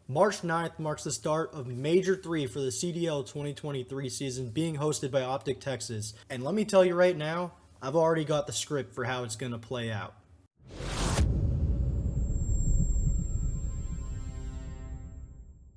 March 9th marks the start of Major 3 for the CDL 2023 season being hosted by Optic Texas. And let me tell you right now, I've already got the script for how it's going to play out.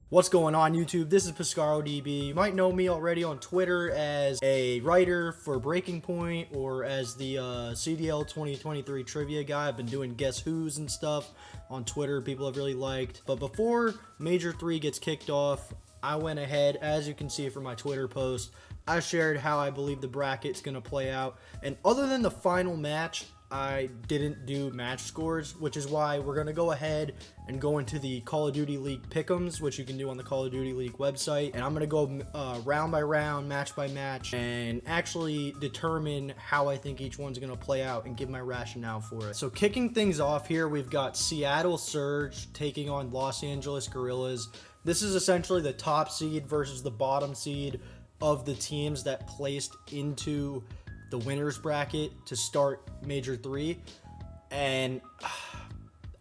What's going on, YouTube? This is PescaroDB. You might know me already on Twitter as a writer for Breaking Point or as the CDL 2023 trivia guy. I've been doing Guess Who's and stuff on Twitter. People have really liked. But before Major 3 gets kicked off, I went ahead, as you can see from my Twitter post, I shared how I believe the bracket's going to play out. And other than the final match, I didn't do match scores, which is why we're going to go ahead and go into the Call of Duty League pick'ems, which you can do on the Call of Duty League website. And I'm going to go round by round, match by match, and actually determine how I think each one's going to play out and give my rationale for it. So kicking things off here, we've got Seattle Surge taking on Los Angeles Guerrillas. This is essentially the top seed versus the bottom seed of the teams that placed into the winners bracket to start Major 3. And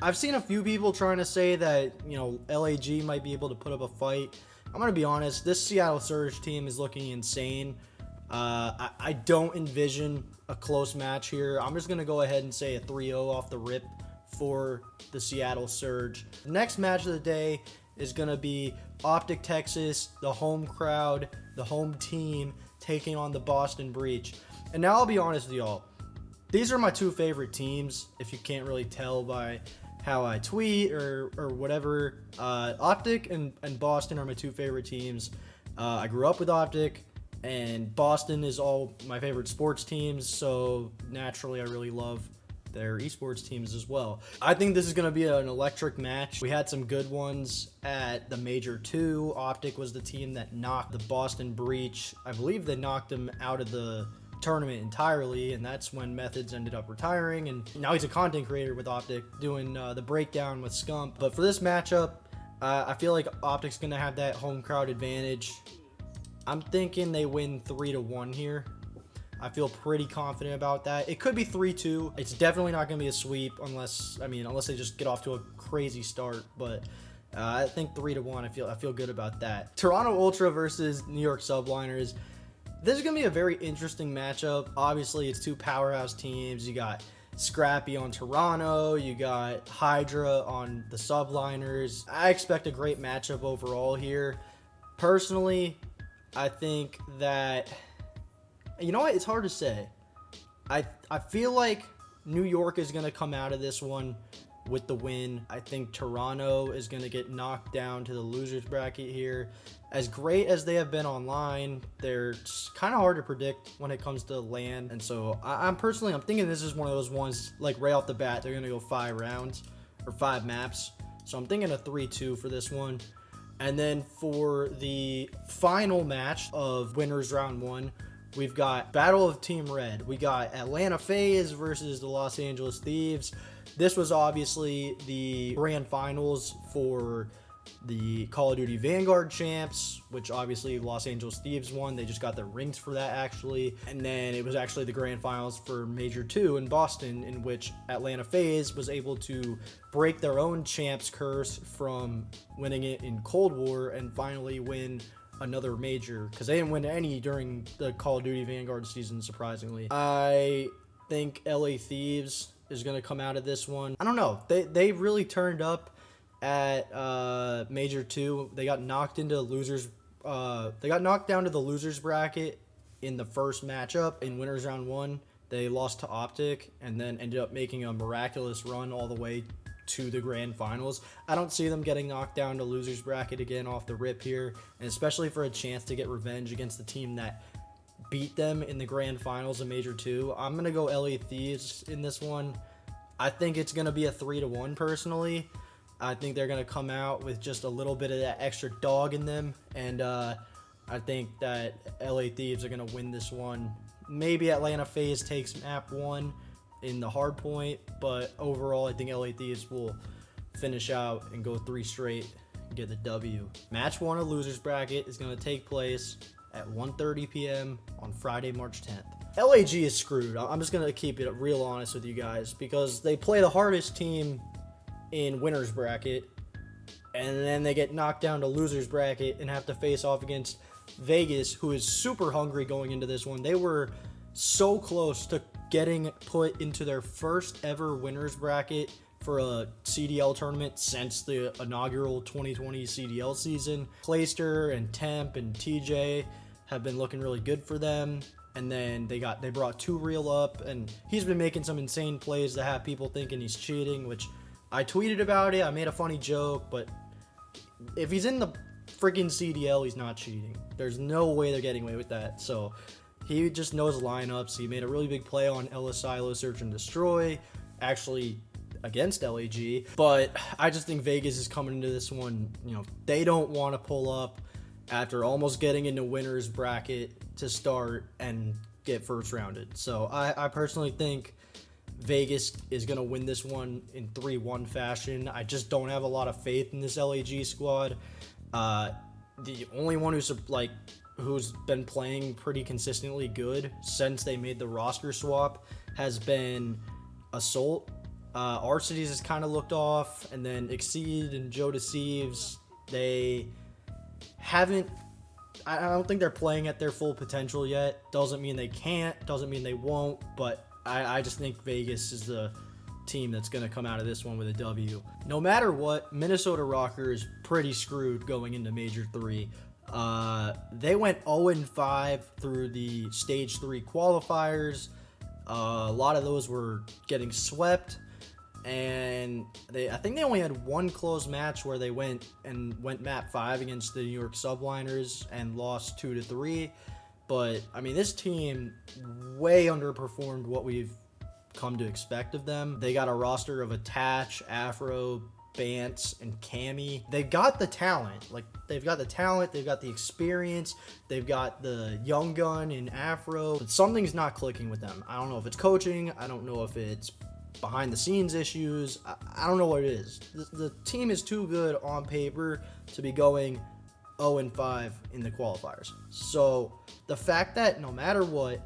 I've seen a few people trying to say that, you know, LAG might be able to put up a fight. I'm going to be honest, this Seattle Surge team is looking insane. I don't envision a close match here. I'm just going to go ahead and say a 3-0 off the rip for the Seattle Surge. The next match of the day is going to be Optic Texas, the home crowd, the home team, taking on the Boston Breach. And now I'll be honest with y'all, these are my two favorite teams, if you can't really tell by how I tweet or whatever. Optic and Boston are my two favorite teams. I grew up with Optic, and Boston is all my favorite sports teams, so naturally I really love their esports teams as well. I think this is going to be an electric match. We had some good ones at the Major 2. Optic was the team that knocked the Boston Breach. I believe they knocked them out of the tournament entirely, and that's when Methods ended up retiring, and now he's a content creator with Optic doing the breakdown with Scump. But for this matchup, I feel like Optic's going to have that home crowd advantage. I'm thinking they win 3-1 here. I feel pretty confident about that. It could be 3-2. It's definitely not going to be a sweep unless they just get off to a crazy start. But I think 3-1. I feel good about that. Toronto Ultra versus New York Subliners. This is going to be a very interesting matchup. Obviously, it's two powerhouse teams. You got Scrappy on Toronto. You got Hydra on the Subliners. I expect a great matchup overall here. Personally, I think that, you know what? It's hard to say. I feel like New York is going to come out of this one with the win. I think Toronto is going to get knocked down to the losers bracket here. As great as they have been online, they're kind of hard to predict when it comes to LAN. And so I'm thinking this is one of those ones, like right off the bat, they're going to go 5 rounds or 5 maps. So I'm thinking a 3-2 for this one. And then for the final match of winners round 1, we've got Battle of Team Red. We got Atlanta FaZe versus the Los Angeles Thieves. This was obviously the grand finals for the Call of Duty Vanguard champs, which obviously Los Angeles Thieves won. They just got their rings for that, actually. And then it was actually the grand finals for Major 2 in Boston, in which Atlanta FaZe was able to break their own champs curse from winning it in Cold War and finally win another major, because they didn't win any during the Call of Duty Vanguard season, surprisingly. I think LA Thieves is going to come out of this one. I don't know. They really turned up at Major 2. They got knocked into losers. They got knocked down to the losers bracket in the first matchup in winners round 1. They lost to Optic and then ended up making a miraculous run all the way to the grand finals. I don't see them getting knocked down to losers bracket again off the rip here, and especially for a chance to get revenge against the team that beat them in the grand finals of Major 2. I'm going to go LA Thieves in this one. I think it's going to be a 3-1 personally. I think they're going to come out with just a little bit of that extra dog in them, and I think that LA Thieves are going to win this one. Maybe Atlanta FaZe takes map 1 in the hard point, but overall I think LA Thieves will finish out and go 3 straight and get the W. Match 1 of losers bracket is going to take place at 1:30 p.m. on Friday, March 10th. LAG is screwed. I'm just going to keep it real honest with you guys, because they play the hardest team in winners bracket and then they get knocked down to losers bracket and have to face off against Vegas, who is super hungry going into this one. They were so close to getting put into their first ever winners bracket for a CDL tournament since the inaugural 2020 CDL season. Clayster and Temp and TJ have been looking really good for them. And then they brought 2 Real up, and he's been making some insane plays that have people thinking he's cheating, which I tweeted about it. I made a funny joke, but if he's in the freaking CDL, he's not cheating. There's no way they're getting away with that. So he just knows lineups. He made a really big play on LSILO Search and Destroy, actually against LAG. But I just think Vegas is coming into this one, they don't want to pull up after almost getting into winners bracket to start and get first rounded. So I personally think Vegas is going to win this one in 3-1 fashion. I just don't have a lot of faith in this LAG squad. The only one who's been playing pretty consistently good since they made the roster swap has been Assault. Arcities has kind of looked off, and then Exceed and Joe Deceives, they haven't, I don't think they're playing at their full potential yet. Doesn't mean they can't, doesn't mean they won't, but I just think Vegas is the team that's going to come out of this one with a W. No matter what, Minnesota Rocker is pretty screwed going into Major 3. They went 0-5 through the Stage 3 qualifiers. A lot of those were getting swept, and I think they only had one close match where they went map 5 against the New York Subliners and lost 2-3. But I mean, this team way underperformed what we've come to expect of them. They got a roster of Attach, Afro, Bance, and Cammy. They've got the talent. They've got the experience, they've got the young gun in Afro, but something's not clicking with them. I don't know if it's coaching, I don't know if it's behind the scenes issues, I don't know what it is. The team is too good on paper to be going 0-5 in the qualifiers. So the fact that no matter what,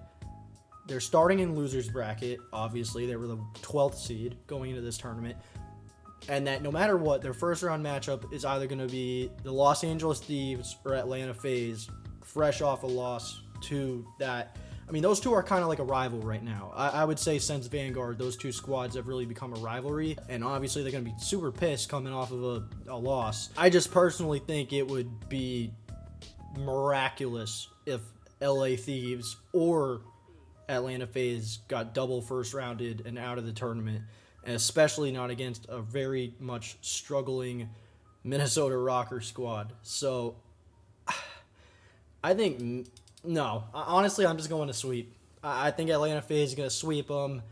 they're starting in losers bracket, obviously they were the 12th seed going into this tournament, and that no matter what, their first round matchup is either going to be the Los Angeles Thieves or Atlanta FaZe, fresh off a loss to that. I mean, those two are kind of like a rival right now. I would say since Vanguard, those two squads have really become a rivalry, and obviously they're going to be super pissed coming off of a loss. I just personally think it would be miraculous if LA Thieves or Atlanta FaZe got double first rounded and out of the tournament, and especially not against a very much struggling Minnesota Rocker squad. So I think, no, honestly, I'm just going to sweep. I think Atlanta FaZe is going to sweep them,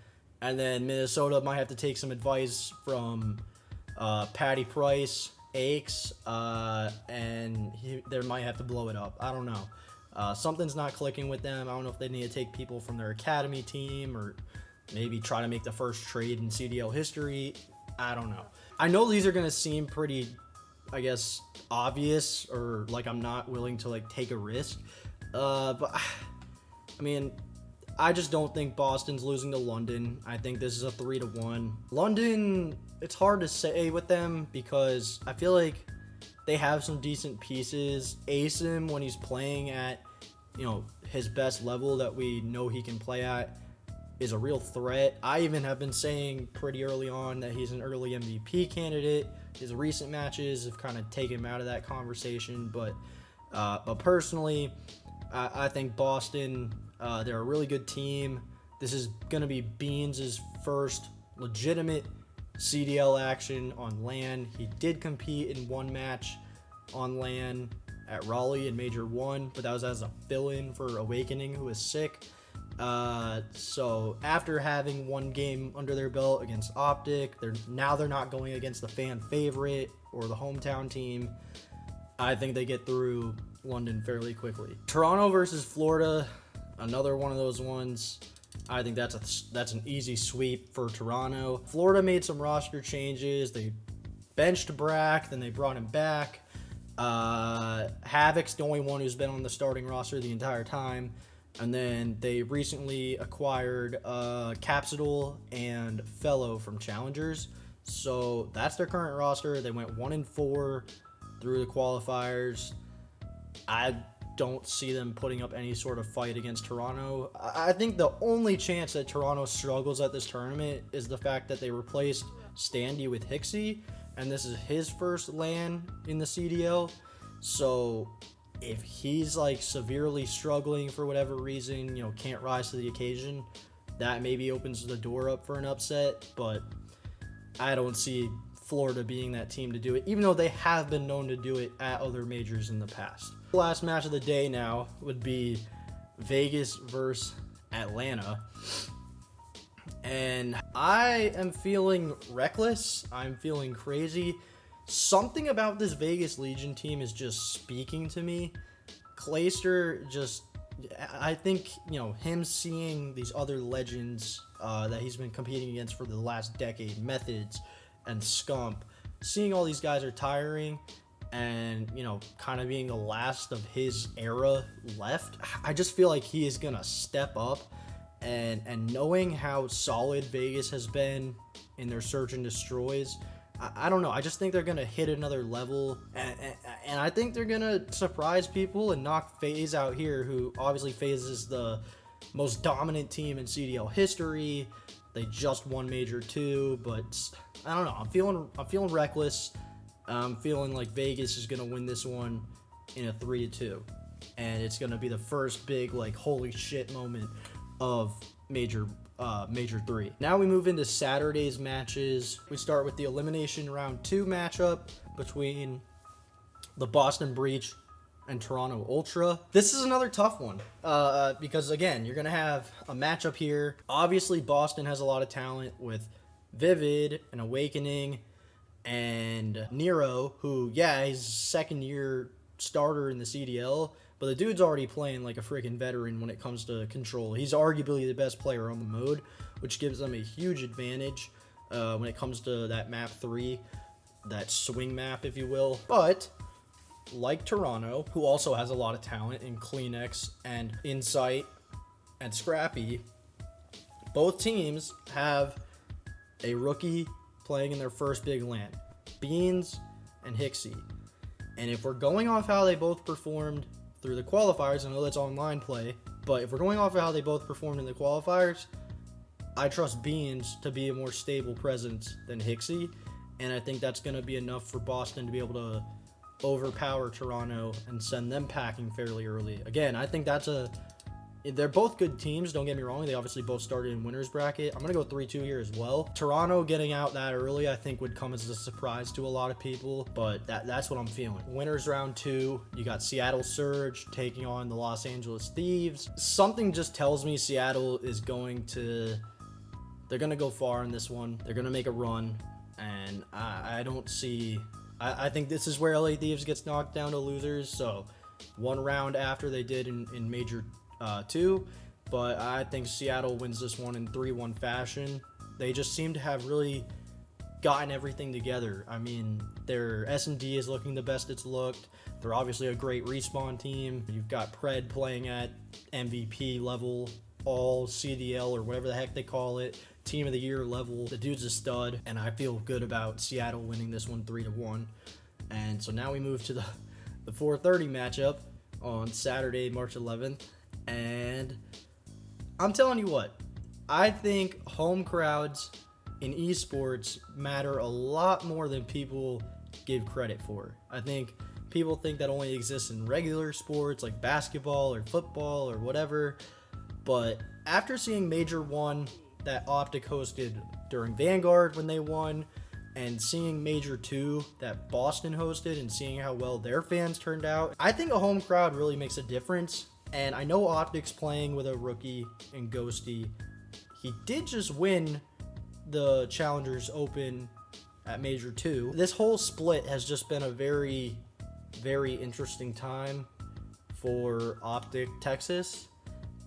and then Minnesota might have to take some advice from Patty Price, Aches, and they might have to blow it up. I don't know. Something's not clicking with them. I don't know if they need to take people from their academy team or maybe try to make the first trade in CDL history. I don't know. I know these are going to seem pretty, I guess, obvious, or like I'm not willing to take a risk. But I mean, I just don't think Boston's losing to London. I think this is a 3-1. London, it's hard to say with them because I feel like they have some decent pieces. Asim, when he's playing at, his best level that we know he can play at, is a real threat. I even have been saying pretty early on that he's an early MVP candidate. His recent matches have kind of taken him out of that conversation, but personally, I think Boston, they're a really good team. This is going to be Beans' first legitimate CDL action on LAN. He did compete in one match on LAN at Raleigh in Major 1, but that was as a fill-in for Awakening, who was sick. So after having one game under their belt against Optic, they're not going against the fan favorite or the hometown team. I think they get through London fairly quickly. Toronto versus Florida, another one of those ones. I think that's an easy sweep for Toronto. Florida made some roster changes. They benched Brack, then they brought him back. Havoc's the only one who's been on the starting roster the entire time. And then they recently acquired Capsidal and Fellow from Challengers. So that's their current roster. They went 1-4 through the qualifiers. I don't see them putting up any sort of fight against Toronto. I think the only chance that Toronto struggles at this tournament is the fact that they replaced Standy with Hicksy, and this is his first LAN in the CDL. So if he's like severely struggling for whatever reason, you know, can't rise to the occasion, that maybe opens the door up for an upset. But I don't see Florida being that team to do it, even though they have been known to do it at other majors in the past. The last match of the day now would be Vegas versus Atlanta. And I am feeling reckless. I'm feeling crazy. Something about this Vegas Legion team is just speaking to me. Clayster just, I think, you know, him seeing these other legends that he's been competing against for the last decade, Methods and Scump, seeing all these guys are retiring and, you know, kind of being the last of his era left, I just feel like he is gonna step up. And knowing how solid Vegas has been in their search and destroys, I don't know. I just think they're gonna hit another level, and I think they're gonna surprise people and knock FaZe out here, who obviously FaZe is the most dominant team in CDL history. They just won Major 2, but I don't know. I'm feeling reckless. I'm feeling like Vegas is gonna win this one in a 3-2, and it's gonna be the first big like holy shit moment of Major 3. Now we move into Saturday's matches. We start with the elimination round 2 matchup between the Boston Breach and Toronto Ultra. This is another tough one because, again, you're going to have a matchup here. Obviously, Boston has a lot of talent with Vivid and Awakening and Nero, who, yeah, he's second year starter in the CDL, but the dude's already playing like a freaking veteran when it comes to control. He's arguably the best player on the mode, which gives them a huge advantage when it comes to that map 3, that swing map, if you will. But like Toronto, who also has a lot of talent in Kleenex and Insight and Scrappy, both teams have a rookie playing in their first big LAN, Beans and Hicksy. And if we're going off how they both performed through the qualifiers, I know that's online play, but if we're going off of how they both performed in the qualifiers, I trust Beans to be a more stable presence than Hicksy, and I think that's going to be enough for Boston to be able to overpower Toronto and send them packing fairly early. Again, I think they're both good teams, don't get me wrong. They obviously both started in winner's bracket. I'm going to go 3-2 here as well. Toronto getting out that early, I think, would come as a surprise to a lot of people, but that's what I'm feeling. Winners round 2, you got Seattle Surge taking on the Los Angeles Thieves. Something just tells me Seattle is they're going to go far in this one. They're going to make a run, and I don't see... I think this is where LA Thieves gets knocked down to losers, so one round after they did in Major 2, but I think Seattle wins this one in 3-1 fashion. They just seem to have really gotten everything together. I mean, their S&D is looking the best it's looked. They're obviously a great respawn team. You've got Pred playing at MVP level, all CDL or whatever the heck they call it, team of the year level. The dude's a stud, and I feel good about Seattle winning this one 3-1. And so now we move to the 4:30 matchup on Saturday, March 11th. And I'm telling you what, I think home crowds in esports matter a lot more than people give credit for. I think people think that only exists in regular sports like basketball or football or whatever. But after seeing Major 1 that Optic hosted during Vanguard when they won, and seeing Major 2 that Boston hosted and seeing how well their fans turned out, I think a home crowd really makes a difference. And I know Optic's playing with a rookie in Ghosty. He did just win the Challengers Open at Major 2. This whole split has just been a very, very interesting time for Optic Texas.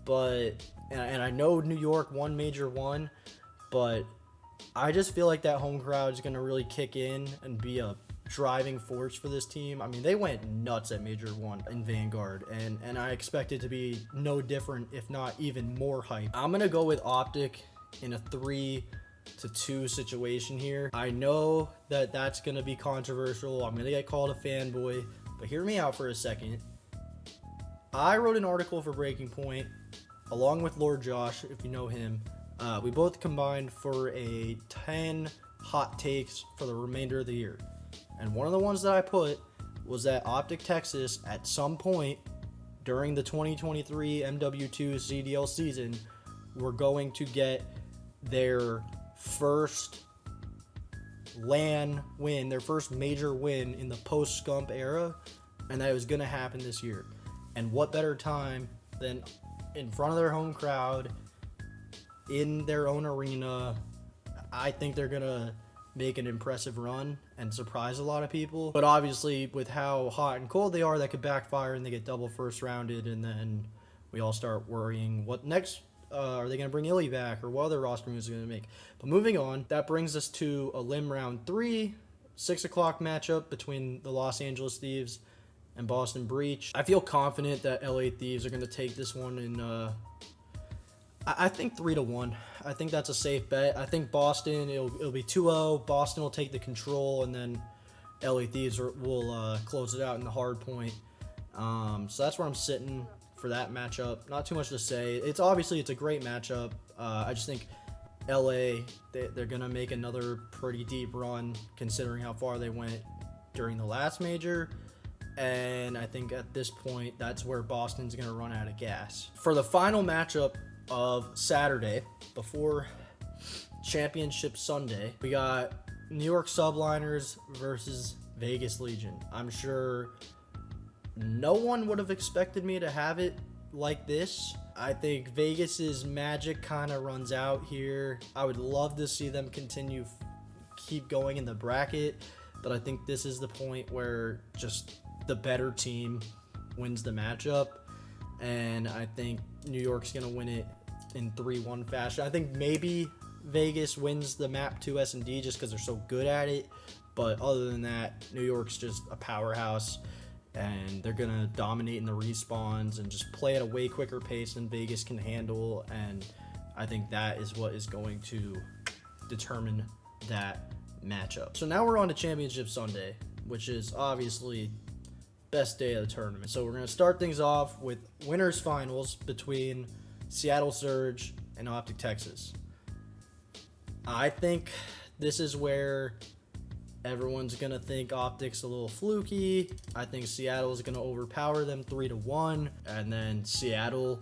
But, and I know New York won Major 1, but I just feel like that home crowd is going to really kick in and be a driving force for this team. I mean, they went nuts at Major 1 in Vanguard, and I expect it to be no different, if not even more hype. I'm going to go with Optic in a 3-1 to 2 situation here. I know that that's going to be controversial. I'm going to get called a fanboy, but hear me out for a second. I wrote an article for Breaking Point along with Lord Josh, if you know him. We both combined for a 10 hot takes for the remainder of the year. And one of the ones that I put was that Optic Texas at some point during the 2023 MW2 CDL season were going to get their first LAN win, their first major win in the post-scump era, and that it was going to happen this year. And what better time than in front of their home crowd, in their own arena. I think they're going to make an impressive run and surprise a lot of people. But obviously, with how hot and cold they are, that could backfire and they get double first rounded, and then we all start worrying what next. Are they going to bring Illy back, or what other roster moves are going to make? But moving on, that brings us to a limb round 3, 6 o'clock matchup between the Los Angeles Thieves and Boston Breach. I feel confident that LA Thieves are going to take this one in, I think 3-1. I think that's a safe bet. I think Boston, it'll be 2-0. Boston will take the control, and then LA Thieves will close it out in the hard point. So that's where I'm sitting for that matchup. Not too much to say. It's a great matchup. I just think LA, they're going to make another pretty deep run considering how far they went during the last major. And I think at this point, that's where Boston's going to run out of gas. For the final matchup of Saturday, before Championship Sunday, we got New York Subliners versus Vegas Legion. I'm sure no one would have expected me to have it like this. I think Vegas's magic kind of runs out here. I would love to see them keep going in the bracket, but I think this is the point where just the better team wins the matchup, and I think New York's going to win it in 3-1 fashion. I think maybe Vegas wins the map 2 S&D just because they're so good at it, but other than that, New York's just a powerhouse, and they're going to dominate in the respawns and just play at a way quicker pace than Vegas can handle, and I think that is what is going to determine that matchup. So now we're on to Championship Sunday, which is obviously best day of the tournament. So we're going to start things off with winners finals between Seattle Surge and Optic Texas. I think this is where everyone's going to think Optic's a little fluky. I think Seattle is going to overpower them 3-1, and then Seattle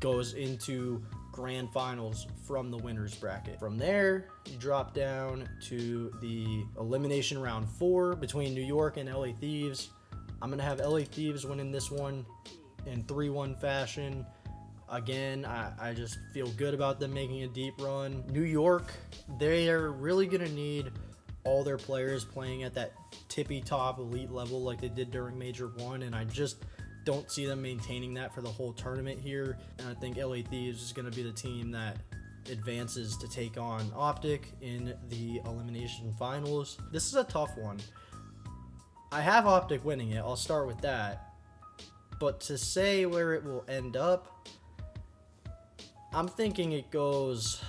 goes into grand finals from the winners bracket. From there, you drop down to the elimination round 4 between New York and LA Thieves. I'm going to have LA Thieves winning this one in 3-1 fashion. Again, I just feel good about them making a deep run. New York, they are really going to need all their players playing at that tippy top elite level like they did during Major 1, and I just don't see them maintaining that for the whole tournament here. And I think LA Thieves is going to be the team that advances to take on Optic in the elimination finals. This is a tough one. I have Optic winning it. I'll start with that. But to say where it will end up, I'm thinking it goes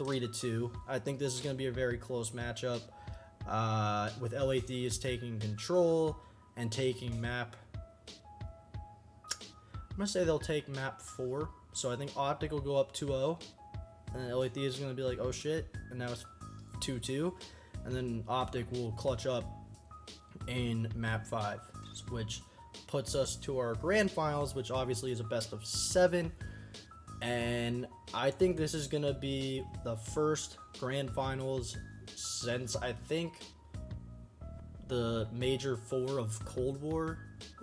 3-2. I think this is going to be a very close matchup with LA Thieves taking control and taking map. I'm going to say they'll take map 4. So I think Optic will go up 2-0. And then LA Thieves is going to be like, oh shit. And now it's 2-2. And then Optic will clutch up in map 5, which puts us to our grand finals, which obviously is a best of 7. And I think this is going to be the first grand finals since I think the Major 4 of Cold War,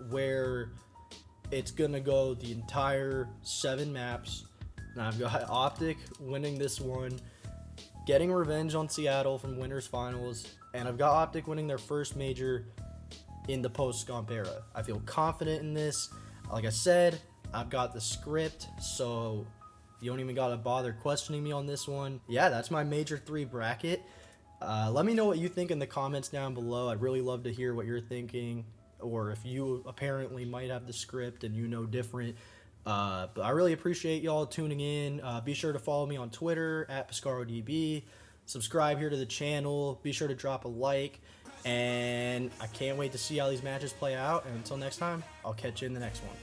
where it's going to go the entire 7 maps. And I've got Optic winning this one, getting revenge on Seattle from winners finals, and I've got Optic winning their first major in the post-scump era. I feel confident in this. Like I said, I've got the script, so you don't even gotta bother questioning me on this one. Yeah, that's my Major 3 bracket. Let me know what you think in the comments down below. I'd really love to hear what you're thinking, or if you apparently might have the script and you know different. But I really appreciate y'all tuning in. Be sure to follow me on Twitter at PescaroDB. Subscribe here to the channel. Be sure to drop a like. And I can't wait to see how these matches play out. And until next time, I'll catch you in the next one.